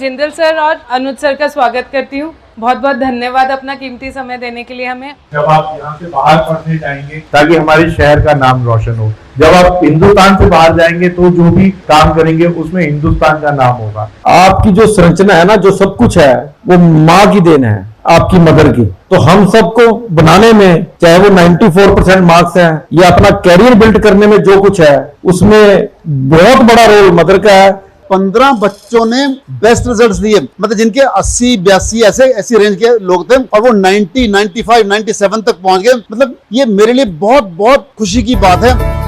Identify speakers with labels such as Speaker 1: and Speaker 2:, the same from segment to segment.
Speaker 1: Jindal sir और अनुज sir का स्वागत करती हूँ। बहुत बहुत धन्यवाद अपना कीमती समय देने के लिए हमें।
Speaker 2: जब आप यहाँ से बाहर पढ़ने जाएंगे ताकि हमारे शहर का नाम रोशन हो, जब आप हिंदुस्तान से बाहर जाएंगे तो जो भी काम करेंगे उसमें हिंदुस्तान का नाम होगा।
Speaker 3: आपकी जो संरचना है ना, जो सब कुछ है, वो माँ की देन है, आपकी मदर की। तो हम सबको बनाने में, चाहे वो 94% मार्क्स हैं या अपना कैरियर बिल्ड करने में जो कुछ है, उसमें बहुत बड़ा रोल मदर का है।
Speaker 4: 15 बच्चों ने बेस्ट रिजल्ट्स दिए, मतलब जिनके 80, 82 ऐसी रेंज के लोग थे और वो 90, 95, 97 तक पहुंच गए। मतलब ये मेरे लिए बहुत बहुत खुशी की बात है।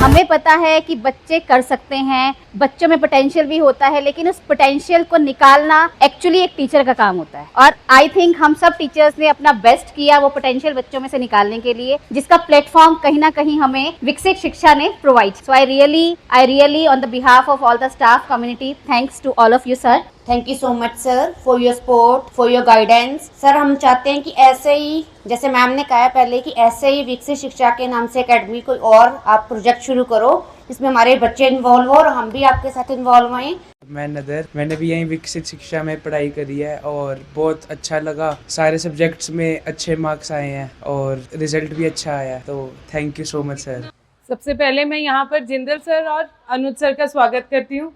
Speaker 5: हमें पता है कि बच्चे कर सकते हैं, बच्चों में पोटेंशियल भी होता है, लेकिन उस पोटेंशियल को निकालना एक्चुअली एक टीचर का काम होता है। और आई थिंक हम सब टीचर्स ने अपना बेस्ट किया वो पोटेंशियल बच्चों में से निकालने के लिए, जिसका प्लेटफॉर्म कहीं ना कहीं हमें विकसित शिक्षा ने provide. So I really on the behalf of all the staff community, thanks to all of you sir.
Speaker 6: Thank you so much sir for your support, for your guidance. Sir हम चाहते हैं कि ऐसे ही, जैसे मैम ने कहा पहले, कि ऐसे ही विकसित शिक्षा के नाम से एकेडमी कोई और आप प्रोजेक्ट शुरू करो जिसमें हमारे बच्चे इन्वॉल्व हो और हम भी आपके साथ इन्वॉल्व हैं।
Speaker 7: मैं नदर, मैंने भी यहीं विकसित शिक्षा में पढ़ाई करी है और बहुत अच्छा लगा। सारे सब्जेक्ट्स में अच्छे मार्क्स आए हैं और रिजल्ट भी अच्छा आया, तो thank you so much sir.
Speaker 1: सबसे पहले मैं यहाँ पर जिंदल सर और अनुज सर का स्वागत करती हूँ।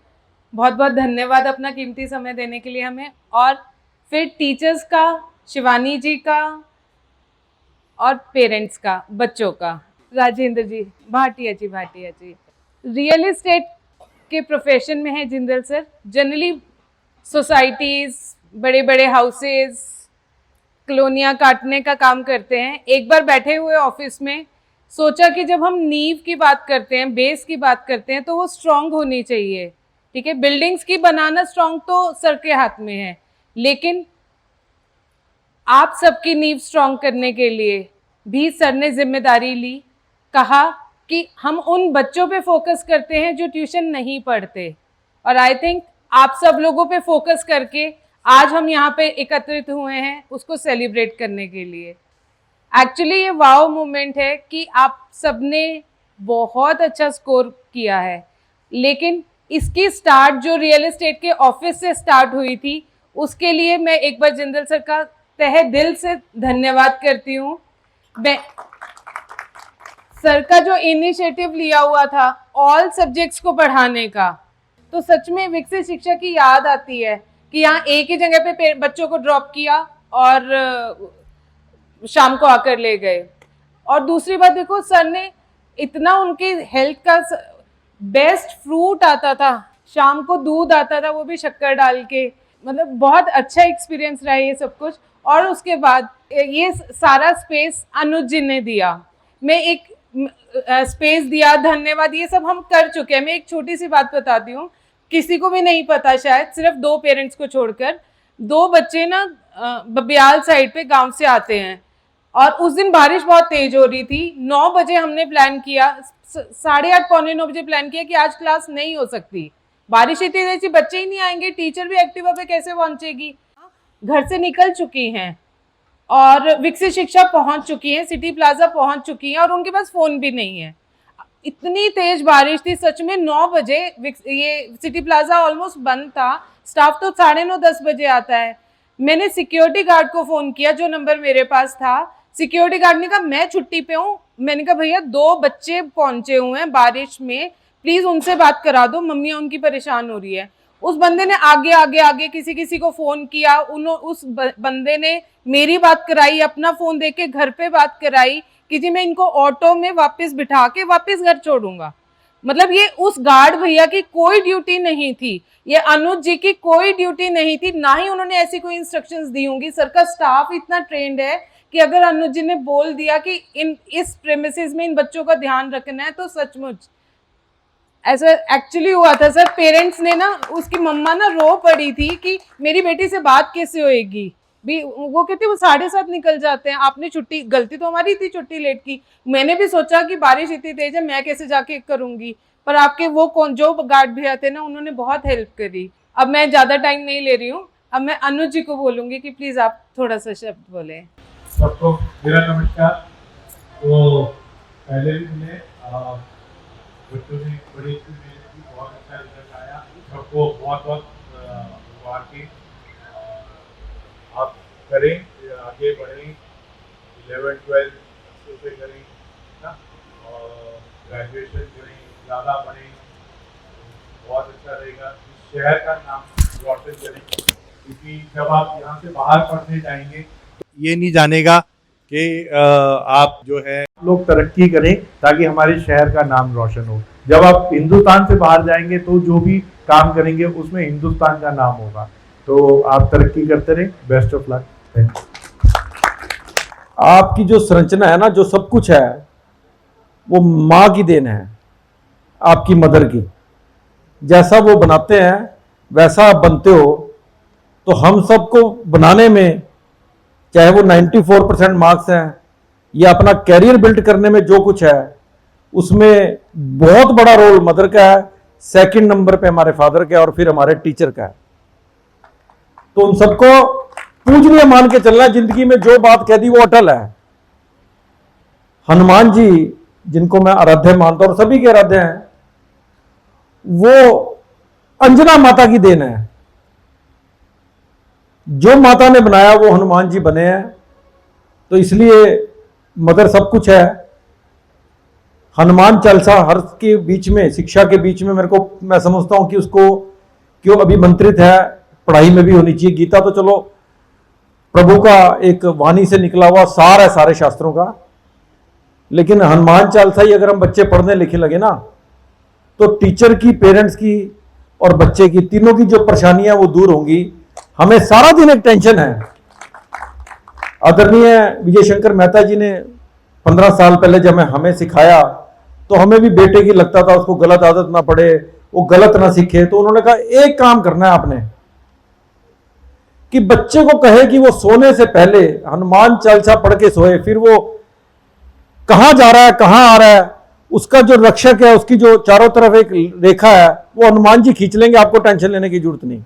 Speaker 1: बहुत बहुत धन्यवाद अपना कीमती समय देने के लिए हमें। और फिर टीचर्स का, शिवानी जी का और पेरेंट्स का, बच्चों का, राजेंद्र जी, भाटिया जी। रियल एस्टेट के प्रोफेशन में है जिंदल सर। जनरली सोसाइटीज़, बड़े बड़े हाउसेस, कॉलोनियाँ काटने का काम करते हैं। एक बार बैठे हुए ऑफिस में सोचा कि जब हम नींव की बात करते हैं, बेस की बात करते हैं, तो वो स्ट्रॉन्ग होनी चाहिए। ठीक है, बिल्डिंग्स की बनाना स्ट्रॉन्ग तो सर के हाथ में है, लेकिन आप सबकी नींव स्ट्रॉन्ग करने के लिए भी सर ने जिम्मेदारी ली। कहा कि हम उन बच्चों पे फोकस करते हैं जो ट्यूशन नहीं पढ़ते, और आई थिंक आप सब लोगों पे फोकस करके आज हम यहाँ पे एकत्रित हुए हैं उसको सेलिब्रेट करने के लिए। एक्चुअली ये वाव मोमेंट है कि आप सबने बहुत अच्छा स्कोर किया है, लेकिन इसकी स्टार्ट जो रियल एस्टेट के ऑफिस से स्टार्ट हुई थी, उसके लिए मैं एक बार जिंदल सर का तहे दिल से धन्यवाद करती हूँ। मैं सर का जो इनिशिएटिव लिया हुआ था ऑल सब्जेक्ट्स को पढ़ाने का, तो सच में विकसित शिक्षा की याद आती है कि यहाँ एक ही जगह पे बच्चों को ड्रॉप किया और शाम को आकर ले गए। और दूसरी बात देखो, सर ने इतना उनके हेल्थ का बेस्ट फ्रूट आता था, शाम को दूध आता था, वो भी शक्कर डाल के। मतलब बहुत अच्छा एक्सपीरियंस रहा ये सब कुछ। और उसके बाद ये सारा स्पेस अनुज जी ने दिया, मैं एक स्पेस दिया, धन्यवाद, ये सब हम कर चुके हैं। मैं एक छोटी सी बात बताती हूँ, किसी को भी नहीं पता शायद, सिर्फ 2 पेरेंट्स को छोड़कर। 2 बच्चे ना बबियाल साइड पे गांव से आते हैं, और उस दिन बारिश बहुत तेज हो रही थी। 9 बजे हमने प्लान किया, 8:30 पौने 9 बजे प्लान किया कि आज क्लास नहीं हो सकती, बारिश इतनी तेज थी, बच्चे ही नहीं आएंगे, टीचर भी एक्टिवा पे कैसे पहुंचेगी। घर से निकल चुकी हैं और विकसित शिक्षा पहुंच चुकी है, सिटी प्लाजा पहुंच चुकी हैं, और उनके पास फोन भी नहीं है। इतनी तेज बारिश थी सच में। 9 बजे ये सिटी प्लाजा ऑलमोस्ट बंद था, स्टाफ तो 9:30 10 बजे आता है। मैंने सिक्योरिटी गार्ड को फोन किया, जो नंबर मेरे पास था। सिक्योरिटी गार्ड ने कहा मैं छुट्टी पे हूँ। मैंने कहा भैया 2 बच्चे पहुंचे हुए हैं बारिश में, प्लीज उनसे बात करा दो, मम्मी उनकी परेशान हो रही है। उस बंदे ने आगे किसी को फोन किया, उस बंदे ने मेरी बात कराई, अपना फोन देके घर पे बात कराई कि जी मैं इनको ऑटो में वापस बिठा के वापस घर छोड़ूंगा। मतलब ये उस गार्ड भैया की कोई ड्यूटी नहीं थी, ये अनुज जी की कोई ड्यूटी नहीं थी, ना ही उन्होंने ऐसी कोई इंस्ट्रक्शंस दी होंगी। सर का स्टाफ इतना ट्रेंड है कि अगर अनुज जी ने बोल दिया कि इस प्रेमिसेस में इन बच्चों का ध्यान रखना है, तो सचमुच ऐसा एक्चुअली हुआ था सर। पेरेंट्स ने ना, उसकी मम्मा ना रो पड़ी थी कि मेरी बेटी से बात कैसे होएगी भी। वो कहती वो 7:30 निकल जाते हैं, आपने छुट्टी, गलती तो हमारी थी छुट्टी लेट की। मैंने भी सोचा कि बारिश इतनी तेज है, मैं कैसे जाके करूंगी, पर आपके वो जो गार्ड भैया थे ना, उन्होंने बहुत हेल्प करी। अब मैं ज्यादा टाइम नहीं ले रही हूँ, अब मैं अनुज जी को बोलूंगी कि प्लीज आप थोड़ा सा शब्द बोले।
Speaker 2: सबको मेरा नमस्कार। तो पहले भी मैंने बच्चों ने बड़ी अच्छी मेहनत की, बहुत अच्छा रिजल्ट आया। सबको बहुत बहुत मुबारक। आप करें, आगे बढ़ें, 11-12 अच्छे से करें ना, और ग्रेजुएशन करें, ज़्यादा पढ़ें, बहुत अच्छा रहेगा। इस शहर का नाम रोशन करें, क्योंकि जब आप यहाँ से बाहर पढ़ने जाएंगे ये नहीं जानेगा कि आप जो है लोग तरक्की करें, ताकि हमारे शहर का नाम रोशन हो। जब आप हिंदुस्तान से बाहर जाएंगे तो जो भी काम करेंगे उसमें हिंदुस्तान का नाम होगा। तो आप तरक्की करते रहें। Best of luck. Thank you.
Speaker 3: आपकी जो संरचना है ना, जो सब कुछ है, वो माँ की देन है, आपकी मदर की। जैसा वो बनाते हैं वैसा आप बनते हो। तो हम सबको बनाने में, चाहे वो 94% मार्क्स हैं या अपना कैरियर बिल्ड करने में जो कुछ है, उसमें बहुत बड़ा रोल मदर का है, सेकंड नंबर पे हमारे फादर का है, और फिर हमारे टीचर का है। तो उन सबको पूजनीय मान के चलना है। जिंदगी में जो बात कह दी वो अटल है। हनुमान जी, जिनको मैं आराध्य मानता हूं और सभी के आराध्य हैं, वो अंजना माता की देन है। जो माता ने बनाया वो हनुमान जी बने हैं। तो इसलिए मदर सब कुछ है। हनुमान चालीसा हर के बीच में, शिक्षा के बीच में, मैं समझता हूं कि उसको क्यों अभिमंत्रित है, पढ़ाई में भी होनी चाहिए। गीता तो चलो प्रभु का एक वाणी से निकला हुआ सार है सारे शास्त्रों का, लेकिन हनुमान चालीसा ही अगर हम बच्चे पढ़ने लिखने लगे ना, तो टीचर की, पेरेंट्स की और बच्चे की, तीनों की जो परेशानियां वो दूर होंगी। हमें सारा दिन एक टेंशन है। आदरणीय विजय शंकर मेहता जी ने 15 साल पहले जब हमें सिखाया, तो हमें भी बेटे की लगता था उसको गलत आदत ना पड़े, वो गलत ना सीखे। तो उन्होंने कहा एक काम करना है आपने, कि बच्चे को कहे कि वो सोने से पहले हनुमान चालीसा पढ़ के सोए। फिर वो कहां जा रहा है, कहां आ रहा है, उसका जो रक्षक है, उसकी जो चारों तरफ एक रेखा है, वो हनुमान जी खींच लेंगे, आपको टेंशन लेने की जरूरत नहीं।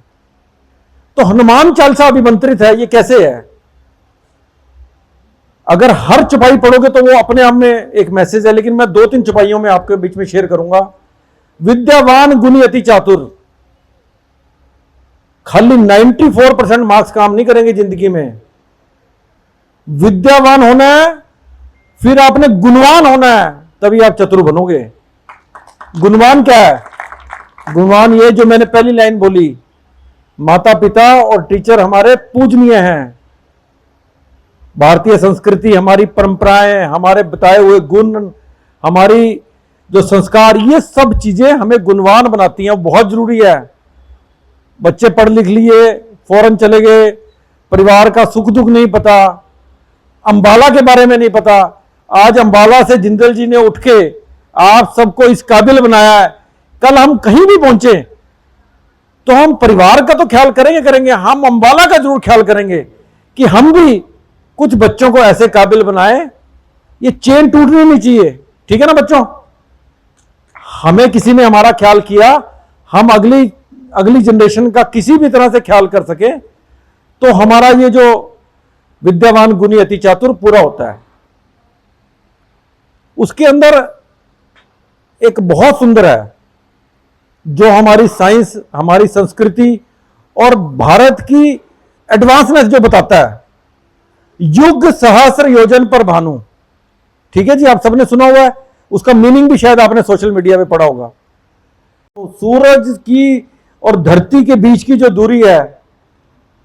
Speaker 3: तो हनुमान चालीसा अभिमंत्रित है। ये कैसे है? अगर हर चौपाई पढ़ोगे तो वो अपने आप में एक मैसेज है, लेकिन मैं 2-3 चौपाइयों में आपके बीच में शेयर करूंगा। विद्यावान गुणी अति चातुर। खाली 94% मार्क्स काम नहीं करेंगे जिंदगी में। विद्यावान होना है, फिर आपने गुणवान होना है, तभी आप चतुर बनोगे। गुणवान क्या है? गुणवान ये जो मैंने पहली लाइन बोली, माता पिता और टीचर हमारे पूजनीय हैं। भारतीय संस्कृति, हमारी परंपराएं, हमारे बताए हुए गुण, हमारी जो संस्कार, ये सब चीजें हमें गुणवान बनाती हैं। बहुत जरूरी है। बच्चे पढ़ लिख लिए, फौरन चले गए, परिवार का सुख दुख नहीं पता, अंबाला के बारे में नहीं पता। आज अंबाला से जिंदल जी ने उठ के आप सबको इस काबिल बनाया है। कल हम कहीं भी पहुंचे तो हम परिवार का तो ख्याल करेंगे, हम अंबाला का जरूर ख्याल करेंगे कि हम भी कुछ बच्चों को ऐसे काबिल बनाए। ये चेन टूटनी नहीं चाहिए, ठीक है ना बच्चों? हमें किसी ने हमारा ख्याल किया, हम अगली जनरेशन का किसी भी तरह से ख्याल कर सके, तो हमारा ये जो विद्यावान गुणी अति चातुर पूरा होता है। उसके अंदर एक बहुत सुंदर है, जो हमारी साइंस, हमारी संस्कृति और भारत की एडवांसनेस जो बताता है। युग सहस्र योजन पर भानु, ठीक है जी, आप सबने सुना हुआ है। उसका मीनिंग भी शायद आपने सोशल मीडिया पे पढ़ा होगा। तो सूरज की और धरती के बीच की जो दूरी है,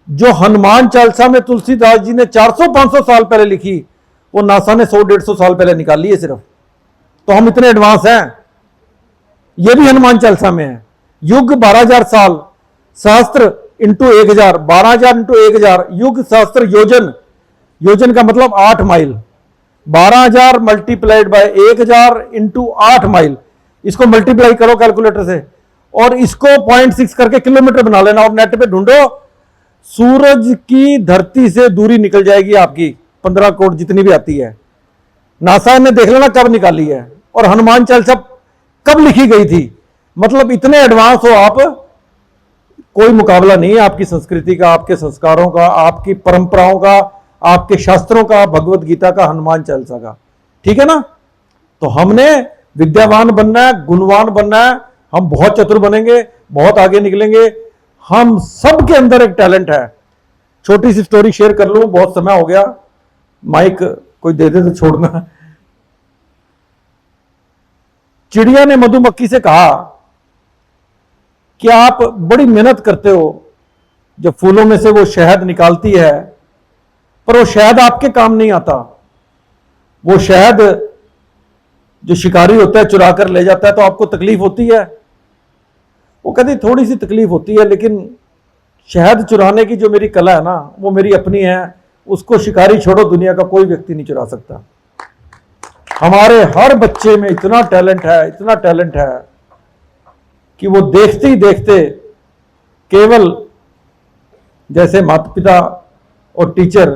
Speaker 3: जो हनुमान चालीसा में तुलसीदास जी ने 400-500 साल पहले लिखी, वो नासा ने 100-150 साल पहले निकाली है सिर्फ। तो हम इतने एडवांस हैं। ये भी हनुमान चालीसा में है। युग 12,000 साल, सहस्त्र इंटू 1,000, 12,000 इंटू 1,000, युग सहस्त्र योजन। योजन का मतलब 8 mile. 12,000 multiplied by 1,000 into 8 mile. इसको मल्टीप्लाई करो कैलकुलेटर से, और इसको 0.6 करके किलोमीटर बना लेना, और नेट पे ढूंढो, सूरज की धरती से दूरी निकल जाएगी आपकी 15 करोड़ जितनी भी आती है। नासा ने देख लेना कब निकाली है, और हनुमान चालीसा कब लिखी गई थी। मतलब इतने एडवांस हो आप, कोई मुकाबला नहीं है आपकी संस्कृति का, आपके संस्कारों का, आपकी परंपराओं का, आपके शास्त्रों का, भगवत गीता का, हनुमान चालीसा का। ठीक है ना? तो हमने विद्यावान बनना है, गुणवान बनना है, हम बहुत चतुर बनेंगे, बहुत आगे निकलेंगे। हम सब के अंदर एक टैलेंट है। छोटी सी स्टोरी शेयर कर लूं, बहुत समय हो गया, माइक कोई दे दे तो छोड़ना। चिड़िया ने मधुमक्खी से कहा कि आप बड़ी मेहनत करते हो, जब फूलों में से वो शहद निकालती है, पर वो शहद आपके काम नहीं आता। वो शहद जो शिकारी होता है चुरा कर ले जाता है, तो आपको तकलीफ होती है? वो कहती थोड़ी सी तकलीफ होती है, लेकिन शहद चुराने की जो मेरी कला है ना, वो मेरी अपनी है। उसको शिकारी छोड़ो, दुनिया का कोई व्यक्ति नहीं चुरा सकता। हमारे हर बच्चे में इतना टैलेंट है, इतना टैलेंट है कि वो देखते ही देखते केवल जैसे माता पिता और टीचर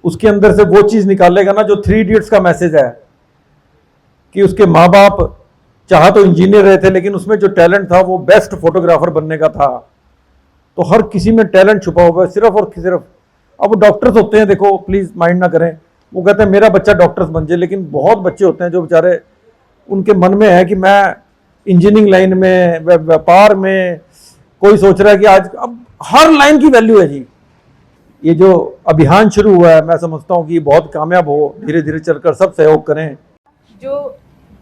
Speaker 3: उसके अंदर से वो चीज निकालेगा ना, जो 3 इडियट्स का मैसेज है कि उसके माँ बाप चाहा तो इंजीनियर रहे थे, लेकिन उसमें जो टैलेंट था वो बेस्ट फोटोग्राफर बनने का था। तो हर किसी में टैलेंट छुपा हुआ है, सिर्फ और सिर्फ। अब वो डॉक्टर्स होते हैं, देखो प्लीज माइंड ना करें, वो कहते हैं मेरा बच्चा डॉक्टर्स बन जाए, लेकिन बहुत बच्चे होते हैं जो बेचारे उनके मन में है कि मैं इंजीनियरिंग लाइन में, व्यापार में, कोई सोच रहा है कि आज, अब हर लाइन की वैल्यू है जी। ये जो अभियान शुरू हुआ है, मैं समझता हूँ कि बहुत कामयाब हो, धीरे धीरे चलकर सब सहयोग करें।
Speaker 1: जो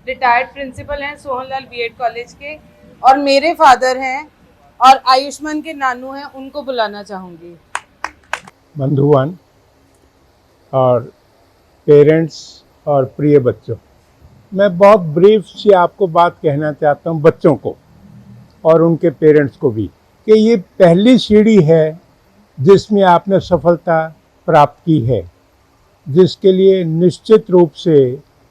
Speaker 1: रिटायर्ड प्रिंसिपल हैं सोहनलाल बीएड कॉलेज के, और मेरे फादर हैं और आयुष्मान के नानू हैं, उनको बुलाना चाहूँगी।
Speaker 8: बंधुआन और पेरेंट्स और प्रिय बच्चों, मैं बहुत ब्रीफ सी आपको बात कहना चाहता हूँ बच्चों को और उनके पेरेंट्स को भी, कि ये पहली सीढ़ी है जिसमें आपने सफलता प्राप्त की है, जिसके लिए निश्चित रूप से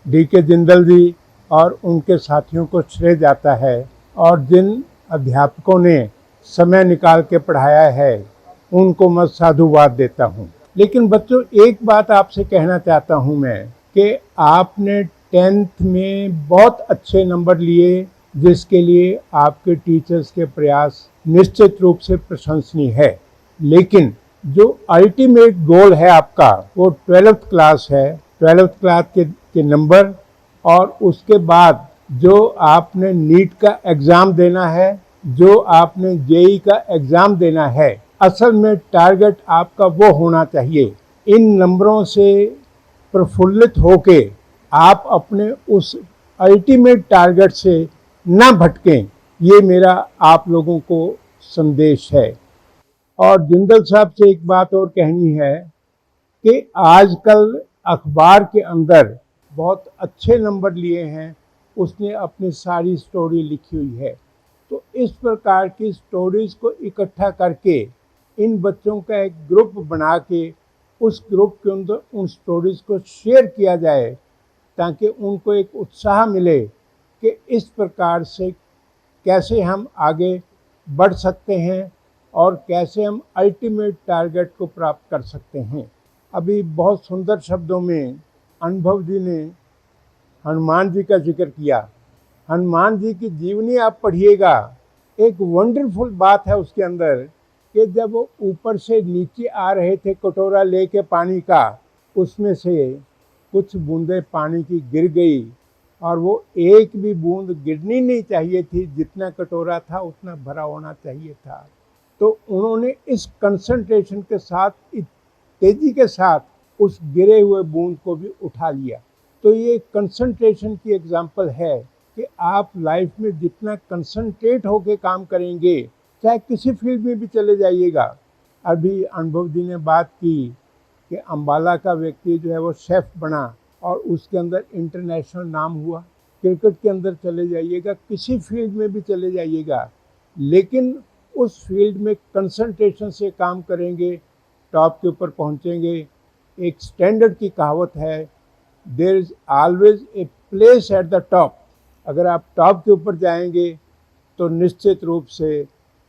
Speaker 8: डीके जिंदल जी और उनके साथियों को श्रेय जाता है, और जिन अध्यापकों ने समय निकाल के पढ़ाया है उनको मैं साधुवाद देता हूँ। लेकिन बच्चों, एक बात आपसे कहना चाहता हूँ मैं, कि आपने 10th में बहुत अच्छे नंबर लिए, जिसके लिए आपके टीचर्स के प्रयास निश्चित रूप से प्रशंसनीय है। लेकिन जो अल्टीमेट गोल है आपका, वो 12th क्लास है। 12th क्लास के नंबर, और उसके बाद जो आपने नीट का एग्ज़ाम देना है, जो आपने जेई का एग्ज़ाम देना है, असल में टारगेट आपका वो होना चाहिए। इन नंबरों से प्रफुल्लित होके आप अपने उस अल्टीमेट टारगेट से ना भटकें, ये मेरा आप लोगों को संदेश है। और जिंदल साहब से एक बात और कहनी है कि आजकल अखबार के अंदर बहुत अच्छे नंबर लिए हैं, उसने अपनी सारी स्टोरी लिखी हुई है। तो इस प्रकार की स्टोरीज को इकट्ठा करके इन बच्चों का एक ग्रुप बना के उस ग्रुप के अंदर उन स्टोरीज को शेयर किया जाए, ताकि उनको एक उत्साह मिले कि इस प्रकार से कैसे हम आगे बढ़ सकते हैं और कैसे हम अल्टीमेट टारगेट को प्राप्त कर सकते हैं। अभी बहुत सुंदर शब्दों में अनुभव जी ने हनुमान जी का जिक्र किया। हनुमान जी की जीवनी आप पढ़िएगा, एक वंडरफुल बात है उसके अंदर, कि जब वो ऊपर से नीचे आ रहे थे कटोरा लेके पानी का, उसमें से कुछ बूंदें पानी की गिर गई, और वो एक भी बूंद गिरनी नहीं चाहिए थी, जितना कटोरा था उतना भरा होना चाहिए था। तो उन्होंने इस कंसंट्रेशन के साथ, इस तेजी के साथ उस गिरे हुए बूंद को भी उठा लिया। तो ये कंसंट्रेशन की एग्जाम्पल है कि आप लाइफ में जितना कंसंट्रेट होके काम करेंगे, चाहे किसी फील्ड में भी चले जाइएगा। अभी अनुभव जी ने बात की कि अंबाला का व्यक्ति जो है वो शेफ बना और उसके अंदर इंटरनेशनल नाम हुआ। क्रिकेट के अंदर चले जाइएगा, किसी फील्ड में भी चले जाइएगा, लेकिन उस फील्ड में कंसंट्रेशन से काम करेंगे, टॉप के ऊपर पहुंचेंगे। एक स्टैंडर्ड की कहावत है, there is always a place at the top. अगर आप टॉप के ऊपर जाएंगे तो निश्चित रूप से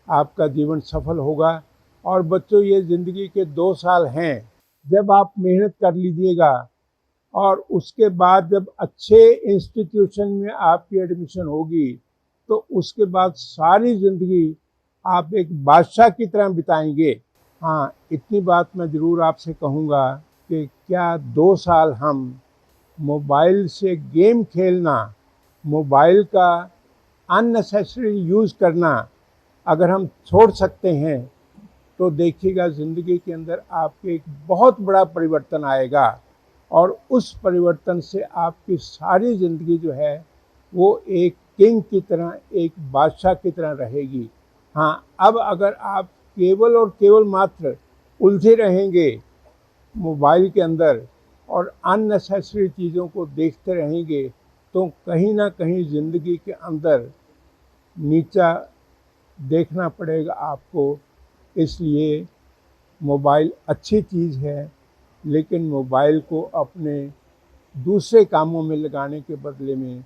Speaker 8: आपका जीवन सफल होगा। और बच्चों, ये ज़िंदगी के 2 साल हैं, जब आप मेहनत कर लीजिएगा और उसके बाद जब अच्छे इंस्टीट्यूशन में आपकी एडमिशन होगी, तो उसके बाद सारी ज़िंदगी आप एक बादशाह की तरह बिताएंगे। हाँ, इतनी बात मैं ज़रूर आपसे कहूँगा कि क्या 2 साल हम मोबाइल से गेम खेलना, मोबाइल का अननेसेसरी यूज़ करना अगर हम छोड़ सकते हैं तो देखिएगा ज़िंदगी के अंदर आपके एक बहुत बड़ा परिवर्तन आएगा और उस परिवर्तन से आपकी सारी ज़िंदगी जो है वो एक किंग की तरह, एक बादशाह की तरह रहेगी। हाँ, अब अगर आप केवल और केवल मात्र उलझे रहेंगे मोबाइल के अंदर और अननेसेसरी चीज़ों को देखते रहेंगे तो कहीं ना कहीं ज़िंदगी के अंदर नीचा देखना पड़ेगा आपको। इसलिए मोबाइल अच्छी चीज़ है, लेकिन मोबाइल को अपने दूसरे कामों में लगाने के बदले में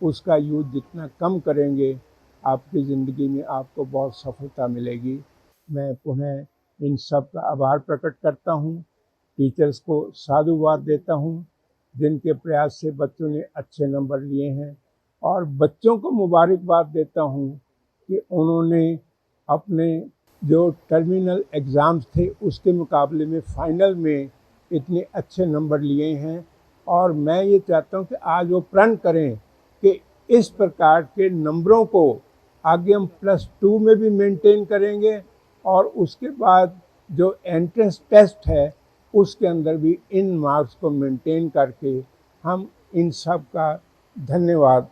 Speaker 8: उसका यूज़ जितना कम करेंगे आपकी ज़िंदगी में आपको बहुत सफलता मिलेगी। मैं पुनः इन सब का आभार प्रकट करता हूँ, टीचर्स को साधुवाद देता हूँ जिनके प्रयास से बच्चों ने अच्छे नंबर लिए हैं, और बच्चों को मुबारकबाद देता हूँ कि उन्होंने अपने जो टर्मिनल एग्ज़ाम्स थे उसके मुकाबले में फ़ाइनल में इतने अच्छे नंबर लिए हैं। और मैं ये चाहता हूँ कि आज वो प्रण करें कि इस प्रकार के नंबरों को आगे हम +2 में भी मेंटेन करेंगे और उसके बाद जो एंट्रेंस टेस्ट है उसके अंदर भी इन मार्क्स को मेंटेन करके हम इन सब का धन्यवाद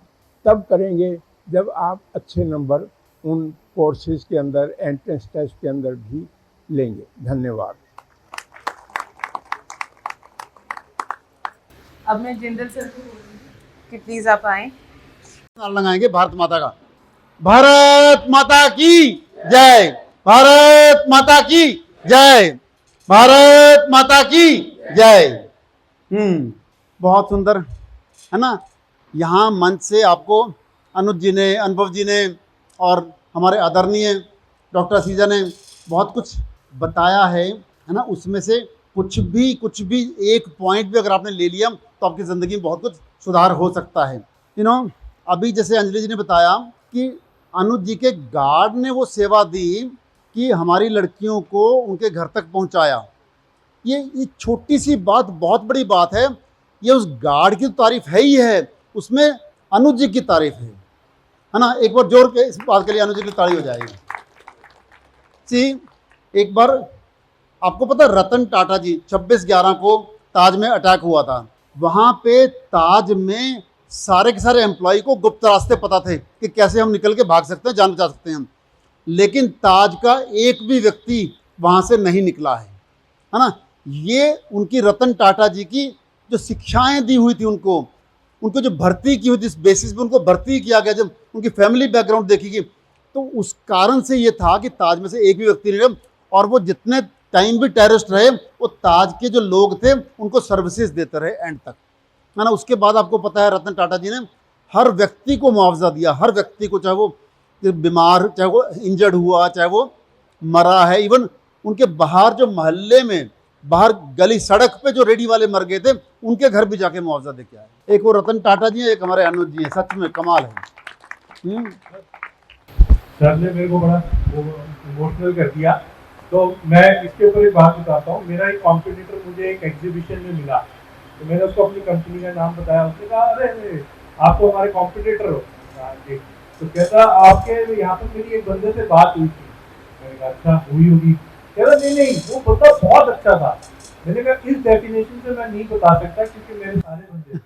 Speaker 8: तब करेंगे जब आप अच्छे नंबर उन कोर्सेज के अंदर, एंट्रेंस टेस्ट के अंदर भी लेंगे। धन्यवाद।
Speaker 1: अब मैं जिंदल सर को बोलूंगी कि प्लीज आप आए।
Speaker 4: नारा लगाएंगे भारत माता का। भारत माता की जय, भारत माता की जय, भारत माता की जय। बहुत सुंदर है ना। यहाँ मंच से आपको अनुज जी ने, अनुभव जी ने और हमारे आदरणीय डॉक्टर असीजा ने बहुत कुछ बताया है ना। उसमें से कुछ भी एक पॉइंट भी अगर आपने ले लिया तो आपकी ज़िंदगी में बहुत कुछ सुधार हो सकता है। अभी जैसे अंजलि जी ने बताया कि अनुज जी के गार्ड ने वो सेवा दी कि हमारी लड़कियों को उनके घर तक पहुंचाया। ये छोटी सी बात बहुत बड़ी बात है। ये उस गार्ड की तो तारीफ है ही है, उसमें अनुज जी की तारीफ है ना। एक बार जोर के इस बात के लिए अनुज जी की ताली हो जाएगी। एक बार आपको पता रतन टाटा जी 26/11 को ताज में अटैक हुआ था। वहाँ पे ताज में सारे के सारे एम्प्लॉय को गुप्त रास्ते पता थे कि कैसे हम निकल के भाग सकते हैं, जान बचा सकते हैं। लेकिन ताज का एक भी व्यक्ति वहाँ से नहीं निकला है ना। ये उनकी रतन टाटा जी की जो शिक्षाएं दी हुई थी, उनको जो भर्ती की हुई थी, इस बेसिस पे उनको भर्ती किया गया। जब उनकी फैमिली बैकग्राउंड देखी गई तो उस कारण से ये था कि ताज में से एक भी व्यक्ति नहीं रहा। और वो जितने टाइम भी टेररिस्ट रहे वो ताज के जो लोग थे उनको सर्विसेज देते रहे एंड तक, है ना। उसके बाद आपको पता है रतन टाटा जी ने हर व्यक्ति को मुआवजा दिया, हर व्यक्ति को, चाहे वो बीमार, चाहे वो इंजर्ड हुआ, चाहे वो मरा है। इवन उनके बाहर जो मोहल्ले में, बाहर गली सड़क पे जो रेडी वाले मर गए थे उनके घर भी जाके मुआवजा दे के आए। एक वो रतन टाटा जी है, एक हमारे अनुज जी हैं। सच में कमाल है।
Speaker 2: सर ने मेरे को बड़ा इमोशनल कर दिया। तो मैं इसके ऊपर एक बात बताता हूँ। मेरा एक कॉम्पिटिटर मुझे एक एग्जीबिशन में मिला, तो मैंने उसको अपनी कंपनी का नाम बताया। उसने कहा अरे आप तो हमारे कॉम्पिटिटर हो। तो कहता आपके यहाँ पर मेरी एक बंदे से बात हुई थी। मैंने कहा अच्छा हुई होगी। कह रहा नहीं वो बंदा बहुत अच्छा था। मैंने कहा इस डेफिनेशन से मैं नहीं बता सकता क्योंकि मेरे सारे बंदे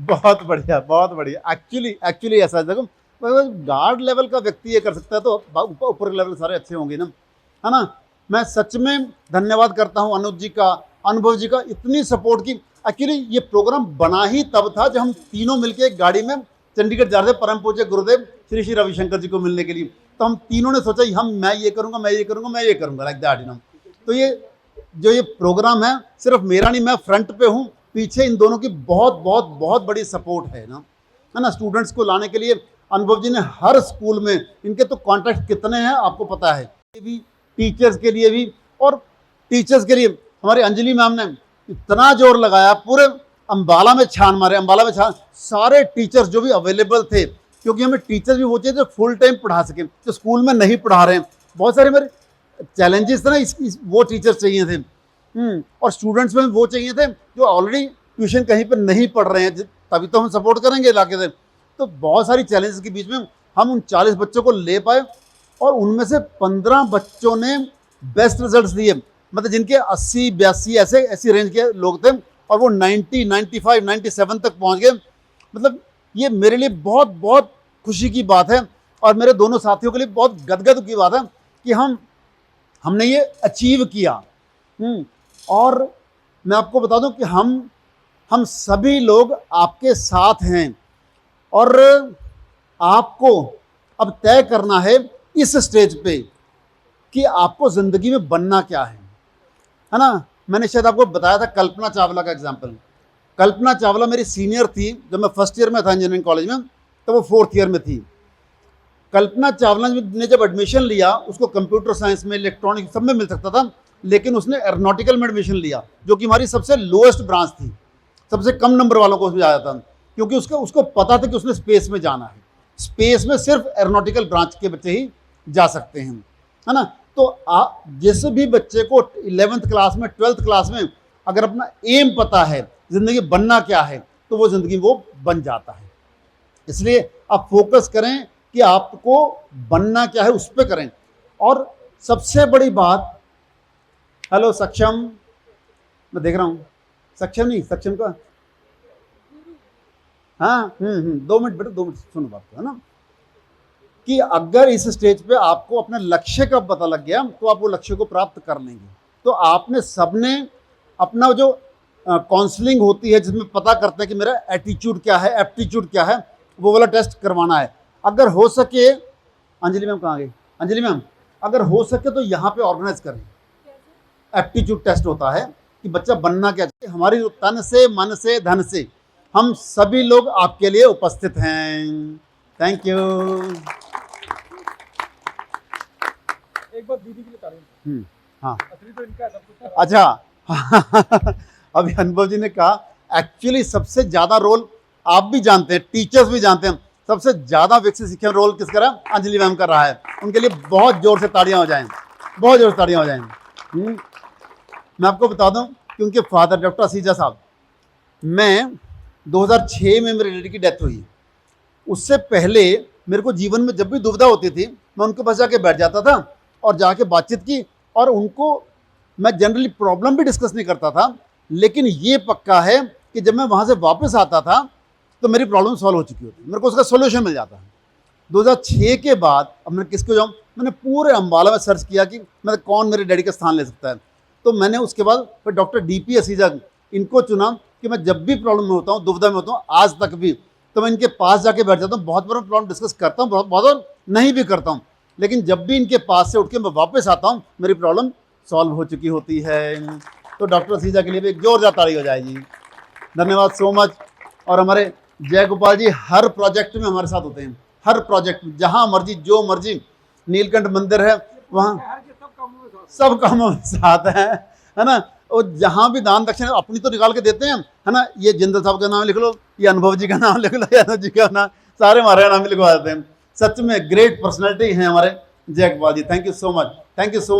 Speaker 4: बहुत बढ़िया, बहुत बढ़िया। एक्चुअली ऐसा देखो, गार्ड लेवल का व्यक्ति ये कर सकता है तो ऊपर लेवल सारे अच्छे होंगे ना, है ना। मैं सच में धन्यवाद करता हूँ अनुज जी का, अनुभव जी का, इतनी सपोर्ट की। एक्चुअली ये प्रोग्राम बना ही तब था जब हम तीनों मिलके एक गाड़ी में चंडीगढ़ जा रहे थे परम पूज्य गुरुदेव श्री श्री रविशंकर जी को मिलने के लिए। तो हम तीनों ने सोचा मैं ये करूँगा, मैं ये करूँगा, मैं ये करूँगा, लाइक दैट, तो ये जो ये प्रोग्राम है सिर्फ मेरा नहीं, मैं फ्रंट पे हूँ, पीछे इन दोनों की बहुत बहुत बहुत बड़ी सपोर्ट है ना। स्टूडेंट्स को लाने के लिए अनुभव जी ने हर स्कूल में, इनके तो कॉन्ट्रैक्ट कितने हैं आपको पता है, भी टीचर्स के लिए भी। और टीचर्स के लिए हमारी अंजलि मैम ने इतना जोर लगाया, पूरे अम्बाला में छान मारे, अम्बाला में छान, सारे टीचर्स जो भी अवेलेबल थे, क्योंकि हमें टीचर्स भी वो चाहिए जो फुल टाइम पढ़ा सकें, जो स्कूल में नहीं पढ़ा रहे हैं। बहुत सारे मेरे चैलेंजेस थे ना वो टीचर्स चाहिए थे। और स्टूडेंट्स में वो चाहिए थे जो ऑलरेडी ट्यूशन कहीं पर नहीं पढ़ रहे हैं, तभी तो हम सपोर्ट करेंगे इलाके से। तो बहुत सारी चैलेंजेस के बीच में हम उन 40 बच्चों को ले पाए और उनमें से 15 बच्चों ने बेस्ट रिजल्ट्स दिए, मतलब जिनके 80 82 ऐसी रेंज के लोग थे और वो 90 95 97 तक पहुंच गए। मतलब ये मेरे लिए बहुत बहुत खुशी की बात है और मेरे दोनों साथियों के लिए बहुत गदगद की बात है कि हमने ये अचीव किया। और मैं आपको बता दूं कि हम सभी लोग आपके साथ हैं और आपको अब तय करना है इस स्टेज पे कि आपको ज़िंदगी में बनना क्या है ना। मैंने शायद आपको बताया था कल्पना चावला का एग्जाम्पल। कल्पना चावला मेरी सीनियर थी जब मैं फर्स्ट ईयर में था इंजीनियरिंग कॉलेज में, तो वो 4th ईयर में थी। कल्पना चावला ने जब एडमिशन लिया उसको कंप्यूटर साइंस में, इलेक्ट्रॉनिक सब में मिल सकता था, लेकिन उसने एरोनॉटिकल में एडमिशन लिया जो कि हमारी सबसे लोएस्ट ब्रांच थी, सबसे कम नंबर वालों को उसमें आया था, क्योंकि उसको पता था कि उसने स्पेस में जाना है। स्पेस में सिर्फ एरोनॉटिकल ब्रांच के बच्चे ही जा सकते हैं, है ना। तो जिस भी बच्चे को 11th क्लास में 12th क्लास में अगर अपना एम पता है, ज़िंदगी बनना क्या है, तो वो ज़िंदगी वो बन जाता है। इसलिए आप फोकस करें कि आपको बनना क्या है, उस पर करें। और सबसे बड़ी बात, हेलो सक्षम, मैं देख रहा हूँ, सक्षम नहीं, सक्षम का, हाँ 2 मिनट बेटा, 2 मिनट सुनो बात है ना, कि अगर इस स्टेज पे आपको अपने लक्ष्य का पता लग गया तो आप वो लक्ष्य को प्राप्त कर लेंगे। तो आपने सबने अपना जो काउंसलिंग होती है जिसमें पता करते हैं कि मेरा एटीट्यूड क्या है, एप्टीट्यूड क्या है, वो वाला टेस्ट करवाना है। अगर हो सके, अंजलि मैम कहाँ गई, अंजलि मैम, अगर हो सके तो यहाँ पे ऑर्गेनाइज करें। एप्टीट्यूड टेस्ट होता है कि बच्चा बनना क्या चाहिए। हमारी तन से, मन से, धन से हम सभी लोग आपके लिए उपस्थित हैं। Thank you.
Speaker 3: एक बार दीदी के लिए तारीफ।
Speaker 4: हाँ
Speaker 3: तो इनका सब कुछ
Speaker 4: अच्छा अभी अनुभव जी ने कहा, एक्चुअली सबसे ज़्यादा रोल आप भी जानते हैं, टीचर्स भी जानते हैं, सबसे ज़्यादा विकसित शिक्षण रोल किसका रहा, अंजलि मैम कर रहा है। उनके लिए बहुत जोर से ताड़ियाँ हो जाएं, बहुत जोर से ताड़ियाँ हो जाएं। मैं आपको बता दूं कि उनके फादर डॉक्टर असीजा साहब, मैं 2006 में मेरे डैडी की डेथ हुई। उससे पहले मेरे को जीवन में जब भी दुविधा होती थी मैं उनके पास जाके बैठ जाता था और जाके बातचीत की, और उनको मैं जनरली प्रॉब्लम भी डिस्कस नहीं करता था, लेकिन ये पक्का है कि जब मैं वहाँ से वापस आता था तो मेरी प्रॉब्लम सॉल्व हो चुकी होती, मेरे को उसका सोल्यूशन मिल जाता है। 2006 के बाद अब मैं किसको जाऊँ, मैंने पूरे अम्बाला में सर्च किया कि मतलब कौन मेरे डैडी का स्थान ले सकता है। तो मैंने उसके बाद फिर डॉक्टर DP असीजा इनको चुना कि मैं जब भी प्रॉब्लम में होता हूँ, दुविधा में होता हूँ, आज तक भी तो मैं इनके पास जाके बैठ जाता हूँ। बहुत बार प्रॉब्लम डिस्कस करता हूँ, बहुत बार नहीं भी करता हूँ, लेकिन जब भी इनके पास से उठ के मैं वापस आता हूँ मेरी प्रॉब्लम सॉल्व हो चुकी होती है। तो डॉक्टर असीजा के लिए भी एक जोरदार ताली हो जाएगी। धन्यवाद सो मच। और हमारे जय गोपाल जी हर प्रोजेक्ट में हमारे साथ होते हैं, हर प्रोजेक्ट में, जहाँ मर्जी जो मर्जी, नीलकंठ मंदिर है वहाँ सब कामों में साथ है ना। और जहाँ भी दान दक्षिणा अपनी तो निकाल के देते हैं, है ना। ये जिंदल साहब का नाम लिख लो, ये अनुभव जी का नाम लिख लो, यादव जी का नाम, सारे हमारे नाम लिखवा देते हैं। सच में ग्रेट पर्सनैलिटी हैं हमारे Jai Gopal ji. Thank you so much, thank you so much.